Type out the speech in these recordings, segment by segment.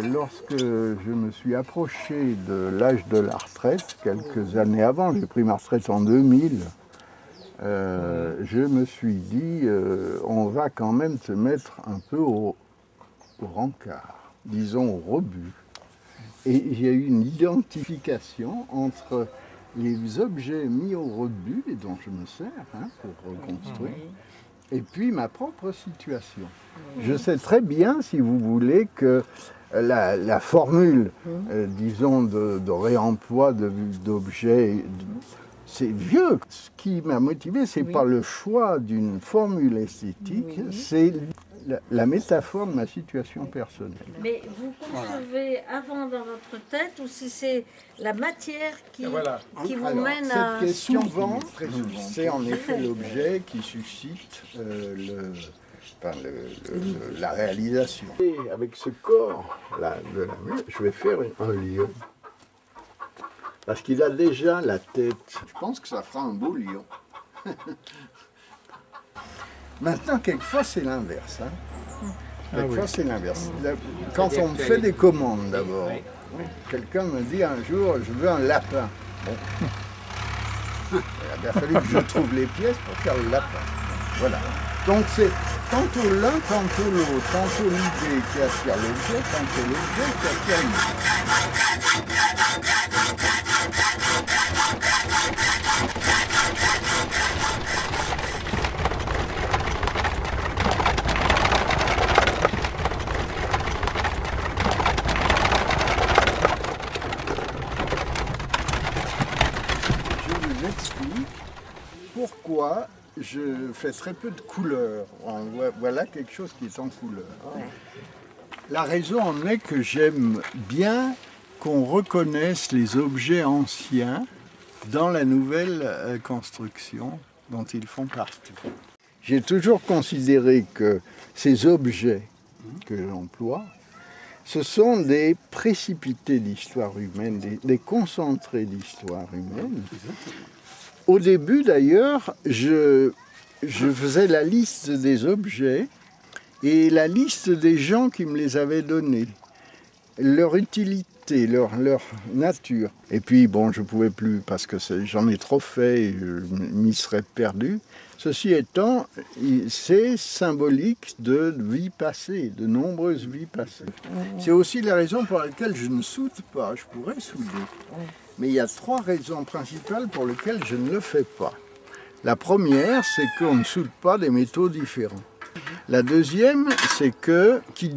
lorsque je me suis approché de l'âge de la retraite, quelques années avant, j'ai pris ma retraite en 2000, je me suis dit, on va quand même se mettre un peu au rencard, disons au rebut. Et j'ai eu une identification entre les objets mis au rebut, et dont je me sers pour reconstruire, et puis ma propre situation. Je sais très bien, si vous voulez, que la formule, disons, de réemploi d'objets, c'est vieux. Ce qui m'a motivé, c'est pas le choix d'une formule esthétique, c'est la métaphore de ma situation personnelle. Mais vous concevez avant dans votre tête, ou si c'est la matière qui vous mène à... Cette question c'est en effet l'objet qui suscite la réalisation. Et avec ce corps là, je vais faire un lion. Parce qu'il a déjà la tête. Je pense que ça fera un beau lion. Maintenant, quelquefois, c'est l'inverse. Quelquefois, c'est l'inverse. Quand on me fait des commandes d'abord, quelqu'un me dit un jour, je veux un lapin. Bon. Il a fallu que je trouve les pièces pour faire le lapin. Voilà. Donc c'est tantôt l'un, tantôt l'autre, tantôt l'idée qui attire l'objet, tantôt l'objet qui attire l'idée. Je vous explique pourquoi je fais très peu de couleurs. Voilà quelque chose qui est en couleur. La raison en est que j'aime bien qu'on reconnaisse les objets anciens dans la nouvelle construction dont ils font partie. J'ai toujours considéré que ces objets que j'emploie, ce sont des précipités d'histoire humaine, des concentrés d'histoire humaine. Au début, d'ailleurs, je faisais la liste des objets et la liste des gens qui me les avaient donnés, leur utilité, leur nature. Et puis, bon, je ne pouvais plus parce que j'en ai trop fait et je m'y serais perdu. Ceci étant, c'est symbolique de vie passée, de nombreuses vies passées. C'est aussi la raison pour laquelle je ne soude pas. Je pourrais souder. Mais il y a 3 raisons principales pour lesquelles je ne le fais pas. La première, c'est qu'on ne soude pas des métaux différents. La deuxième, c'est que qui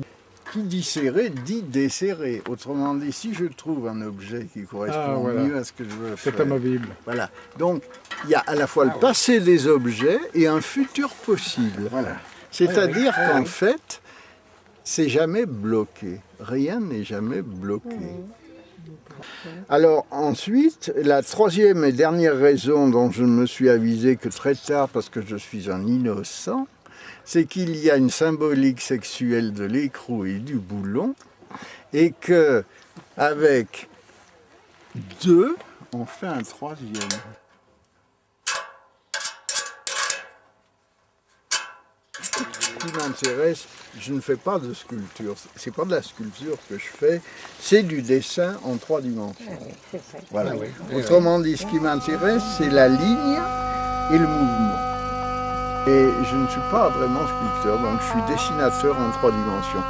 dit serré dit desserré. Autrement dit, si je trouve un objet qui correspond mieux à ce que je veux faire. C'est amovible. Voilà. Donc, il y a à la fois le passé des objets et un futur possible. Voilà. C'est-à-dire qu'en fait, c'est jamais bloqué. Rien n'est jamais bloqué. Alors ensuite, la troisième et dernière raison dont je ne me suis avisé que très tard parce que je suis un innocent, c'est qu'il y a une symbolique sexuelle de l'écrou et du boulon et que avec 2, on fait un troisième. Ce qui m'intéresse, je ne fais pas de sculpture, c'est pas de la sculpture que je fais, c'est du dessin en 3 dimensions. Voilà. Autrement dit, ce qui m'intéresse, c'est la ligne et le mouvement. Et je ne suis pas vraiment sculpteur, donc je suis dessinateur en 3 dimensions.